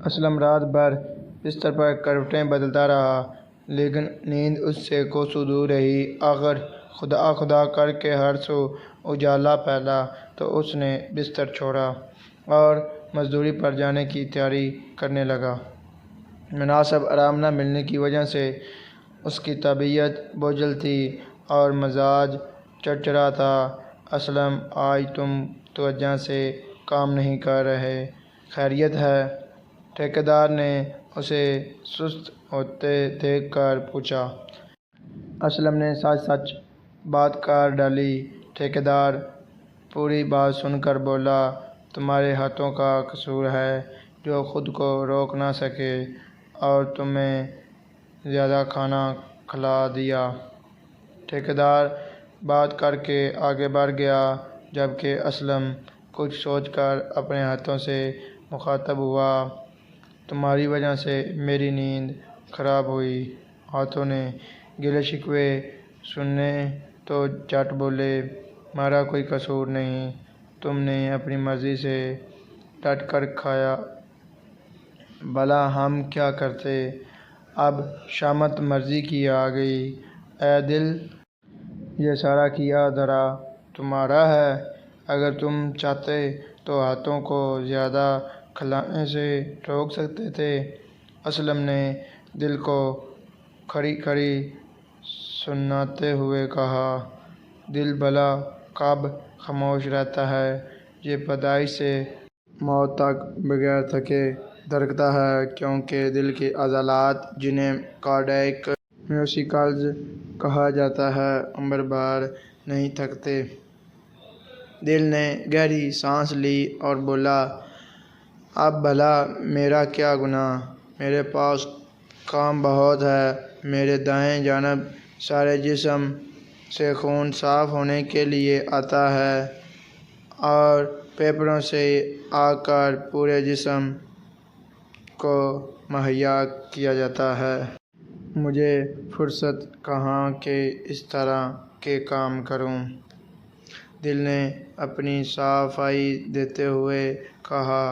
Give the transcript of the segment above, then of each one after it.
اسلم رات بھر بستر پر کروٹیں بدلتا رہا، لیکن نیند اس سے کوسوں دور رہی۔ آخر خدا خدا کر کے ہر سو اجالا پھیلا تو اس نے بستر چھوڑا اور مزدوری پر جانے کی تیاری کرنے لگا۔ مناسب آرام نہ ملنے کی وجہ سے اس کی طبیعت بوجھل تھی اور مزاج چڑچڑا تھا۔ اسلم، آج تم توجہ سے کام نہیں کر رہے، خیریت ہے؟ ٹھیکیدار نے اسے سست ہوتے دیکھ کر پوچھا۔ اسلم نے سچ سچ بات کر ڈالی۔ ٹھیکیدار پوری بات سن کر بولا، تمہارے ہاتھوں کا قصور ہے جو خود کو روک نہ سکے اور تمہیں زیادہ کھانا کھلا دیا۔ ٹھیکیدار بات کر کے آگے بڑھ گیا، جبکہ اسلم کچھ سوچ کر اپنے ہاتھوں سے مخاطب ہوا۔ تمہاری وجہ سے میری نیند خراب ہوئی۔ ہاتھوں نے گلے شکوے سنے تو جھٹ بولے، ہمارا کوئی قصور نہیں، تم نے اپنی مرضی سے ڈٹ کر کھایا، بھلا ہم کیا کرتے؟ اب شامت مرضی کی آ گئی۔ اے دل، یہ سارا کیا دھرا تمہارا ہے، اگر تم چاہتے تو ہاتھوں کو زیادہ کھلانے سے روک سکتے تھے۔ اسلم نے دل کو کھڑی کھڑی سناتے ہوئے کہا، دل بھلا کب خاموش رہتا ہے؟ یہ پیدائش سے موت تک بغیر تھکے دھڑکتا ہے، کیونکہ دل کے عضلات، جنہیں کارڈیک میوسیکلز کہا جاتا ہے، عمر بھر نہیں تھکتے۔ دل نے گہری سانس لی اور بولا، اب بھلا میرا کیا گناہ؟ میرے پاس کام بہت ہے۔ میرے دائیں جانب سارے جسم سے خون صاف ہونے کے لیے آتا ہے اور پھیپھڑوں سے آ کر پورے جسم کو مہیا کیا جاتا ہے۔ مجھے فرصت کہاں کہ اس طرح کے کام کروں؟ دل نے اپنی صفائی دیتے ہوئے کہا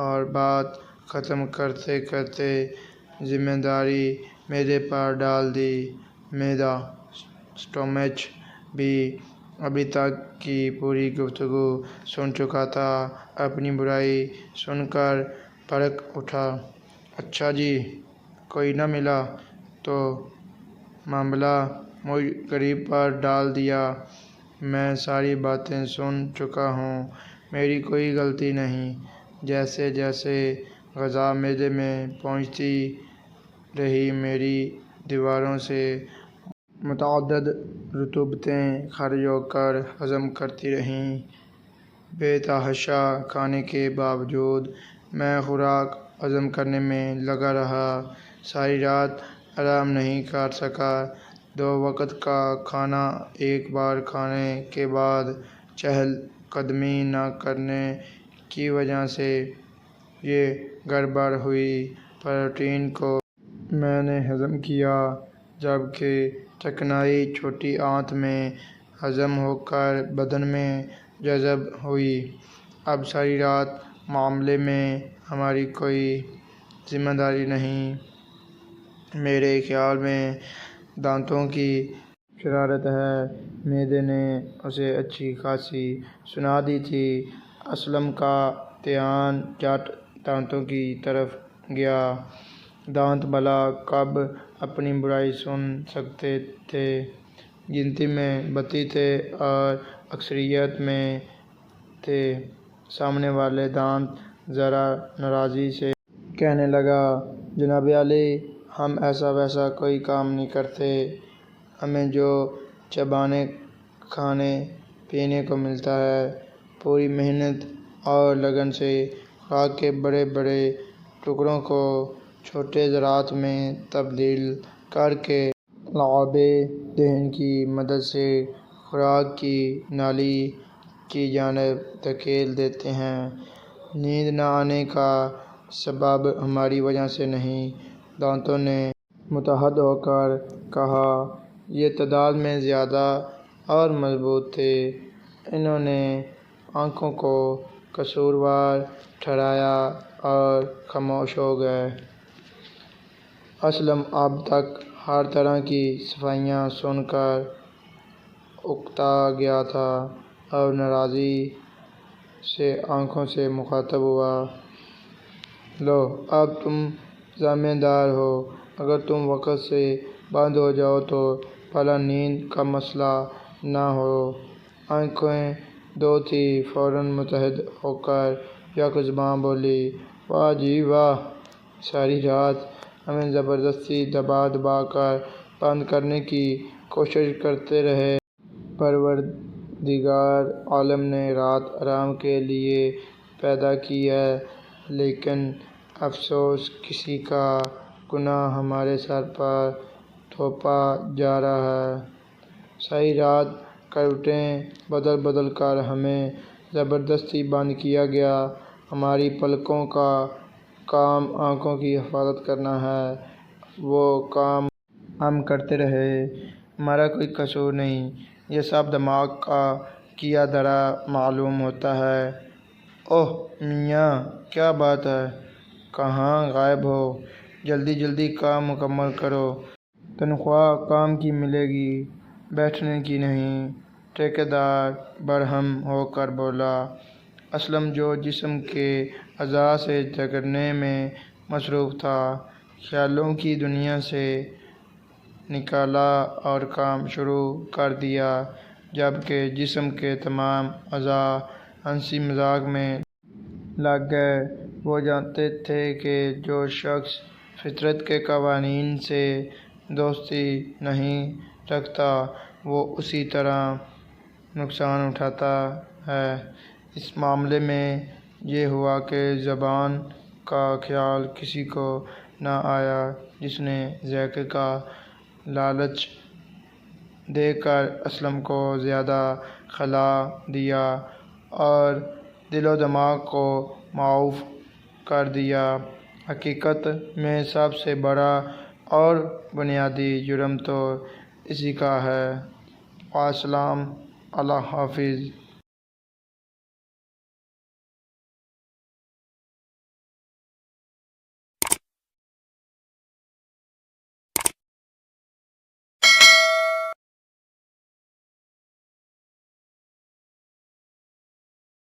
اور بات ختم کرتے کرتے ذمہ داری معدے پر ڈال دی۔ معدہ، اسٹومچ بھی ابھی تک کی پوری گفتگو سن چکا تھا۔ اپنی برائی سن کر بھڑک اٹھا، اچھا جی، کوئی نہ ملا تو معاملہ مجھ غریب پر ڈال دیا۔ میں ساری باتیں سن چکا ہوں، میری کوئی غلطی نہیں۔ جیسے جیسے غذا معدے میں پہنچتی رہی، میری دیواروں سے متعدد رطوبتیں خارج ہو کر ہضم کرتی رہیں۔ بے تحاشا کھانے کے باوجود میں خوراک ہضم کرنے میں لگا رہا، ساری رات آرام نہیں کر سکا۔ 2 وقت کا کھانا ایک بار کھانے کے بعد چہل قدمی نہ کرنے کی وجہ سے یہ گڑبڑ ہوئی۔ پروٹین کو میں نے ہضم کیا، جبکہ چکنائی چھوٹی آنت میں ہضم ہو کر بدن میں جذب ہوئی۔ اب ساری رات معاملے میں ہماری کوئی ذمہ داری نہیں۔ میرے خیال میں دانتوں کی شرارت ہے۔ معدے نے اسے اچھی خاصی سنا دی تھی۔ اسلم کا دھیان جھٹ دانتوں کی طرف گیا۔ دانت بھلا کب اپنی برائی سن سکتے تھے؟ گنتی میں 32 تھے اور اکثریت میں تھے۔ سامنے والا دانت ذرا ناراضی سے کہنے لگا، جناب عالی، ہم ایسا ویسا کوئی کام نہیں کرتے، ہمیں جو چبانے کھانے پینے کو ملتا ہے، پوری محنت اور لگن سے خوراک کے بڑے بڑے ٹکڑوں کو چھوٹے ذرات میں تبدیل کر کے لعابِ دہن کی مدد سے خوراک کی نالی کی جانب دھکیل دیتے ہیں۔ نیند نہ آنے کا سبب ہماری وجہ سے نہیں، دانتوں نے متحد ہو کر کہا۔ یہ تعداد میں زیادہ اور مضبوط تھے۔ انہوں نے آنکھوں کو قصوروار ٹھہرایا اور خاموش ہو گئے۔ اسلم اب تک ہر طرح کی صفائیاں سن کر اکتا گیا تھا اور ناراضی سے آنکھوں سے مخاطب ہوا، لو اب تم ذمہ دار ہو، اگر تم وقت سے بند ہو جاؤ تو بھلا نیند کا مسئلہ نہ ہو۔ آنکھیں دو تھیں، فوراً متحد ہو کر یک زبان بولی، واہ جی واہ، ساری رات ہمیں زبردستی دبا دبا کر بند کرنے کی کوشش کرتے رہے۔ پروردگار عالم نے رات آرام کے لیے پیدا کی ہے، لیکن افسوس کسی کا گناہ ہمارے سر پر تھوپا جا رہا ہے۔ ساری رات کروٹیں بدل بدل کر ہمیں زبردستی بند کیا گیا۔ ہماری پلکوں کا کام آنکھوں کی حفاظت کرنا ہے، وہ کام ہم کرتے رہے، ہمارا کوئی قصور نہیں، یہ سب دماغ کا کیا دھرا معلوم ہوتا ہے۔ اوہ میاں، کیا بات ہے، کہاں غائب ہو؟ جلدی جلدی کام مکمل کرو، تنخواہ کام کی ملے گی، بیٹھنے کی نہیں۔ ٹھیکیدار برہم ہو کر بولا۔ اسلم جو جسم کے اعضاء سے جھگڑنے میں مصروف تھا، خیالوں کی دنیا سے نکلا اور کام شروع کر دیا، جبکہ جسم کے تمام اعضاء ہنسی مذاق میں لگ گئے۔ وہ جانتے تھے کہ جو شخص فطرت کے قوانین سے دوستی نہیں رکھتا وہ اسی طرح نقصان اٹھاتا ہے۔ اس معاملے میں یہ ہوا کہ زبان کا خیال کسی کو نہ آیا، جس نے ذائقے کا لالچ دے کر اسلم کو زیادہ کھلا دیا اور دل و دماغ کو معاف کر دیا۔ حقیقت میں سب سے بڑا اور بنیادی جرم تو اسی کا ہے۔ والسلام، اللہ حافظ۔